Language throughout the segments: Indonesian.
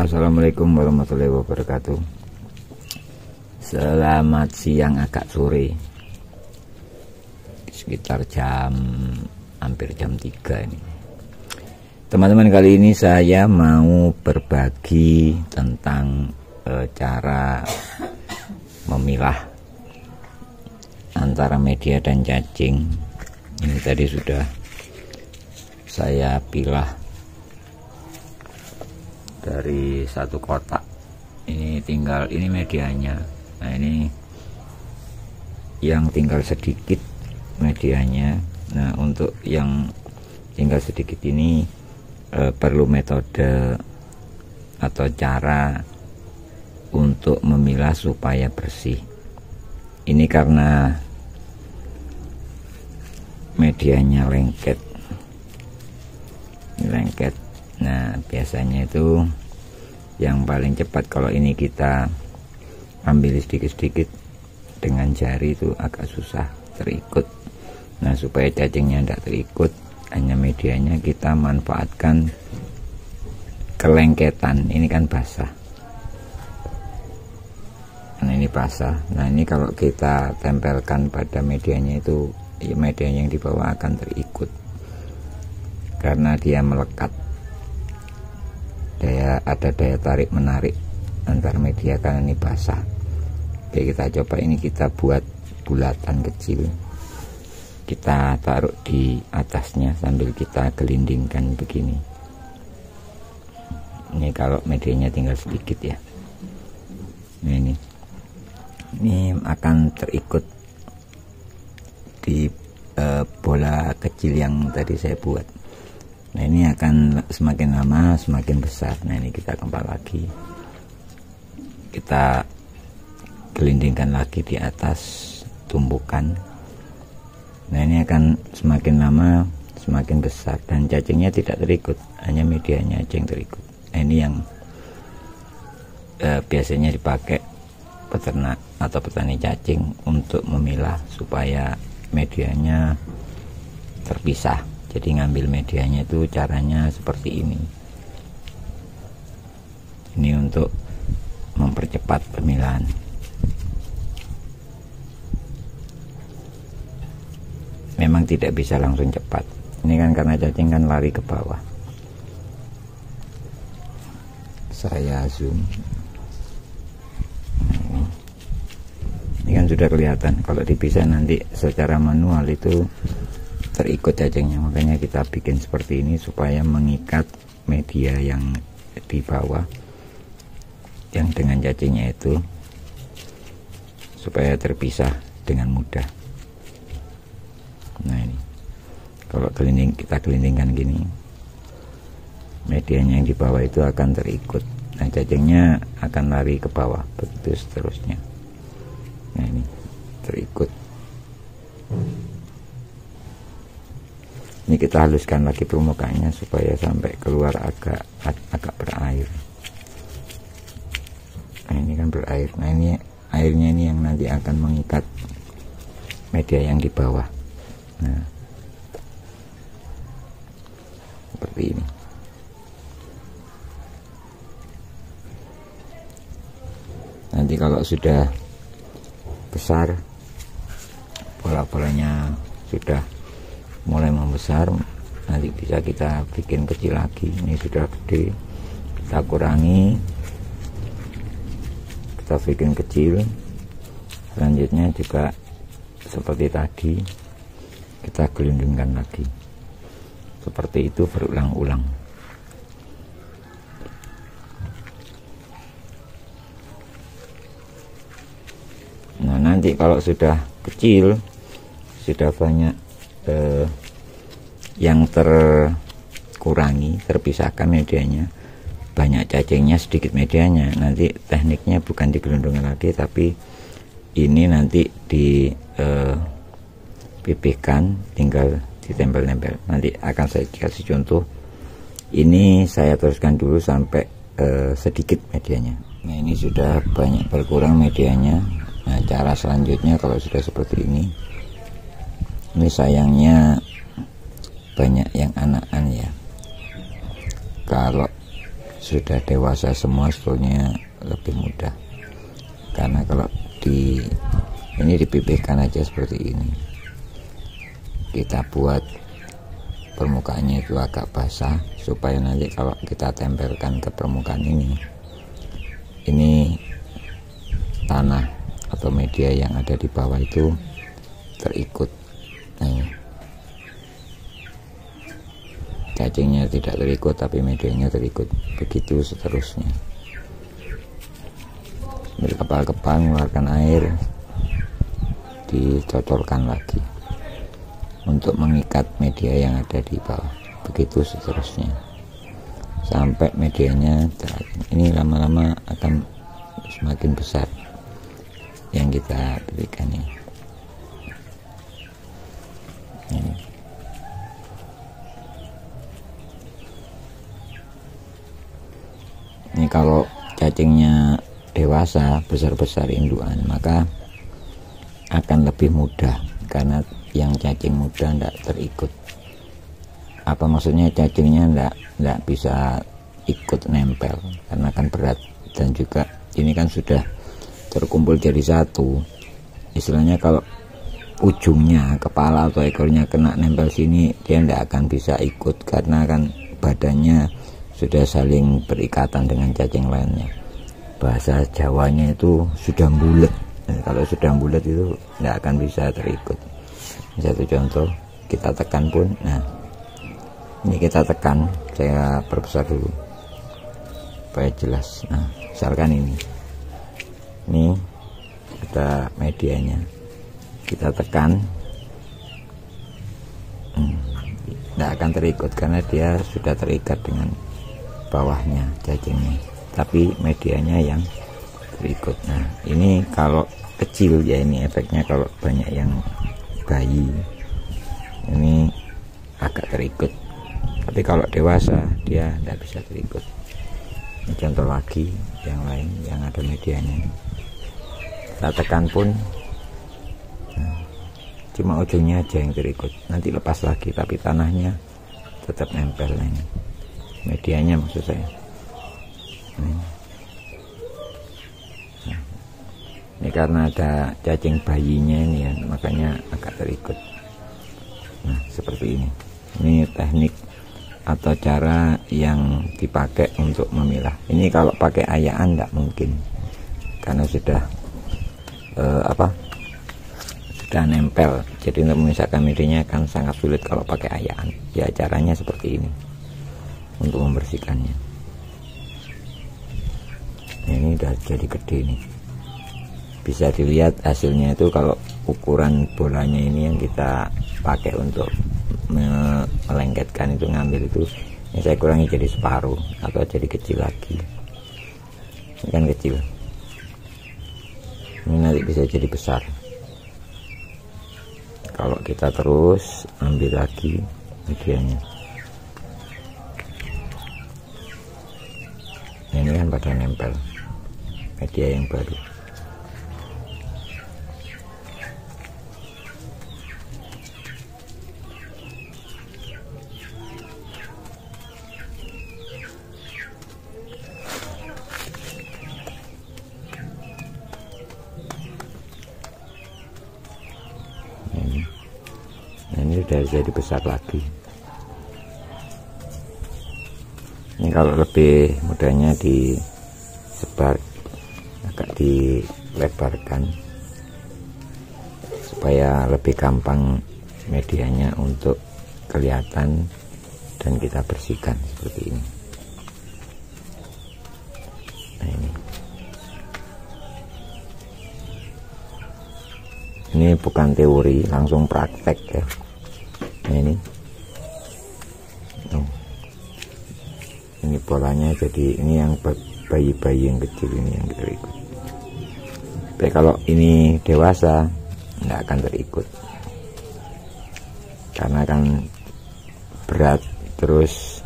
Assalamualaikum warahmatullahi wabarakatuh. Selamat siang agak sore, sekitar hampir jam 3 ini. Teman-teman, kali ini saya mau berbagi tentang cara memilah antara media dan cacing. Ini tadi sudah saya pilah dari satu kotak. Ini tinggal, ini medianya. Nah, ini yang tinggal sedikit medianya. Nah, untuk yang tinggal sedikit ini perlu metode atau cara untuk memilah supaya bersih. Ini karena medianya lengket. Ini lengket. Nah, biasanya itu yang paling cepat kalau ini kita ambil sedikit-sedikit dengan jari itu agak susah terikut. Nah, supaya cacingnya tidak terikut, hanya medianya kita manfaatkan kelengketan. Ini kan basah. Nah, ini basah. Nah, ini kalau kita tempelkan pada medianya itu, ya media yang di bawah akan terikut karena dia melekat. Ada daya tarik menarik antar media karena ini basah. Oke, kita coba ini, kita buat bulatan kecil, kita taruh di atasnya sambil kita gelindingkan begini. Ini kalau medianya tinggal sedikit ya. Nah, ini akan terikut di bola kecil yang tadi saya buat. Nah, ini akan semakin lama semakin besar. Nah, ini kita kempal lagi, kita gelindingkan lagi di atas tumpukan. Nah, ini akan semakin lama semakin besar dan cacingnya tidak terikut, hanya medianya aja yang terikut. Nah, ini yang biasanya dipakai peternak atau petani cacing untuk memilah supaya medianya terpisah. Jadi ngambil medianya itu caranya seperti ini. Ini untuk mempercepat pemilahan. Memang tidak bisa langsung cepat. Ini kan karena cacing kan lari ke bawah. Saya zoom. Ini kan sudah kelihatan. Kalau dipisah nanti secara manual itu terikut cacingnya, makanya kita bikin seperti ini supaya mengikat media yang di bawah yang dengan cacingnya itu supaya terpisah dengan mudah. Nah, ini kalau kita gelindingkan gini, medianya yang di bawah itu akan terikut. Nah, cacingnya akan lari ke bawah, begitu seterusnya. Nah, ini terikut. Ini kita haluskan lagi permukaannya supaya sampai keluar agak berair. Nah, ini kan berair. Nah, ini airnya ini yang nanti akan mengikat media yang di bawah. Nah, seperti ini. Nanti kalau sudah besar, bola-bolanya sudah mulai membesar, nanti bisa kita bikin kecil lagi. Ini sudah gede, kita kurangi, kita bikin kecil. Selanjutnya juga seperti tadi, kita gelindingkan lagi. Seperti itu berulang-ulang. Nah, nanti kalau sudah kecil, sudah banyak yang terkurangi, terpisahkan medianya, banyak cacingnya, sedikit medianya, nanti tekniknya bukan digelindungkan lagi, tapi ini nanti dipipihkan, tinggal ditempel-tempel. Nanti akan saya kasih contoh. Ini saya teruskan dulu sampai sedikit medianya. Nah, ini sudah banyak berkurang medianya. Nah, cara selanjutnya kalau sudah seperti ini sayangnya banyak yang anakan ya. Kalau sudah dewasa semua sebetulnya lebih mudah, karena kalau ini dipipihkan aja seperti ini, kita buat permukaannya itu agak basah supaya nanti kalau kita tempelkan ke permukaan ini tanah atau media yang ada di bawah itu terikut. Nah, cacingnya tidak terikut tapi medianya terikut, begitu seterusnya. Sambil kepal-kepal mengeluarkan air, dicocolkan lagi untuk mengikat media yang ada di bawah, begitu seterusnya sampai medianya ini lama-lama akan semakin besar yang kita berikan ini. Ini kalau cacingnya dewasa besar-besar induan maka akan lebih mudah, karena yang cacing muda tidak terikut. Apa maksudnya, cacingnya tidak bisa ikut nempel karena kan berat, dan juga ini kan sudah terkumpul jadi satu. Istilahnya kalau ujungnya kepala atau ekornya kena nempel sini, dia tidak akan bisa ikut karena kan badannya sudah saling berikatan dengan cacing lainnya. Bahasa Jawanya itu sudah bulat. Kalau sudah bulat itu tidak akan bisa terikut. Satu contoh, kita tekan pun, nah ini kita tekan, saya perbesar dulu supaya jelas. Nah misalkan ini ada medianya, kita tekan, tidak akan terikut karena dia sudah terikat dengan bawahnya cacingnya, tapi medianya yang terikut. Nah ini kalau kecil ya, ini efeknya kalau banyak yang bayi ini agak terikut, tapi kalau dewasa dia tidak bisa terikut. Ini contoh lagi yang lain yang ada medianya, kita tekan pun cuma ujungnya aja yang terikut, nanti lepas lagi tapi tanahnya tetap nempel. Ini medianya maksud saya. Ini karena ada cacing bayinya ini ya, makanya agak terikut. Nah seperti ini. Ini teknik atau cara yang dipakai untuk memilah. Ini kalau pakai ayaan tidak mungkin, karena sudah sudah nempel. Jadi untuk memisahkan medianya kan sangat sulit kalau pakai ayaan. Ya caranya seperti ini untuk membersihkannya. Nah, ini udah jadi gede nih. Bisa dilihat hasilnya itu kalau ukuran bolanya ini yang kita pakai untuk melengketkan itu, ngambil itu, ini saya kurangi jadi separuh atau jadi kecil lagi. Ini kan kecil, ini nanti bisa jadi besar kalau kita terus ambil lagi medianya. Ini kan pada nempel media yang baru. Ini sudah jadi besar lagi. Ini kalau lebih mudahnya disebar, agak dilebarkan supaya lebih gampang medianya untuk kelihatan dan kita bersihkan seperti ini. Nah ini bukan teori, langsung praktek ya. Nah ini bolanya, jadi ini yang bayi-bayi yang kecil ini yang terikut. Tapi kalau ini dewasa nggak akan terikut karena kan berat, terus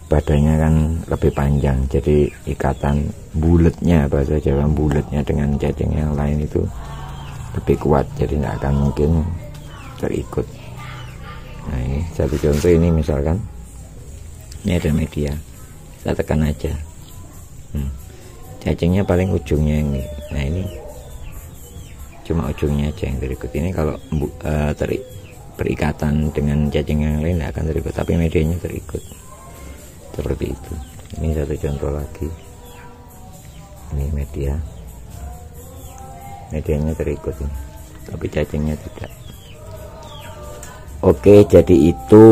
badannya kan lebih panjang, jadi ikatan bulatnya, bahasa Jawa bulatnya dengan cacing yang lain itu lebih kuat, jadi nggak akan mungkin terikut. Nah ini satu contoh, ini misalkan ini ada media, Kita tekan aja. Cacingnya paling ujungnya ini. Nah ini cuma ujungnya aja yang terikut. Ini kalau berikatan dengan cacing yang lain tidak akan terikut, tapi medianya terikut seperti itu. Ini satu contoh lagi. Ini medianya terikut ini, tapi cacingnya tidak. Oke, jadi itu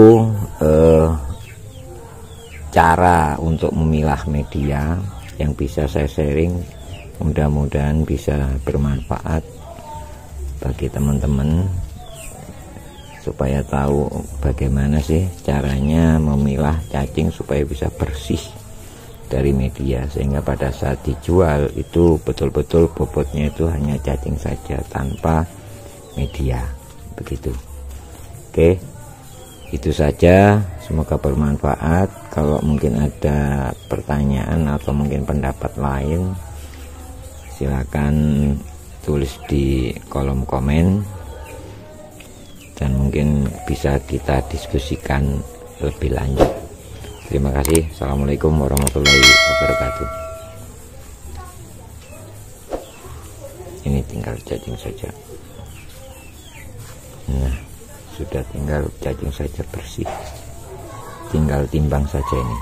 cara untuk memilah media yang bisa saya sharing. Mudah-mudahan bisa bermanfaat bagi teman-teman supaya tahu bagaimana sih caranya memilah cacing supaya bisa bersih dari media, sehingga pada saat dijual itu betul-betul bobotnya itu hanya cacing saja tanpa media, begitu. Oke, itu saja, semoga bermanfaat. Kalau mungkin ada pertanyaan atau mungkin pendapat lain, silakan tulis di kolom komen dan mungkin bisa kita diskusikan lebih lanjut. Terima kasih. Assalamualaikum warahmatullahi wabarakatuh. Ini tinggal cacing saja. Nah, sudah tinggal cacing saja bersih. Tinggal timbang saja ini.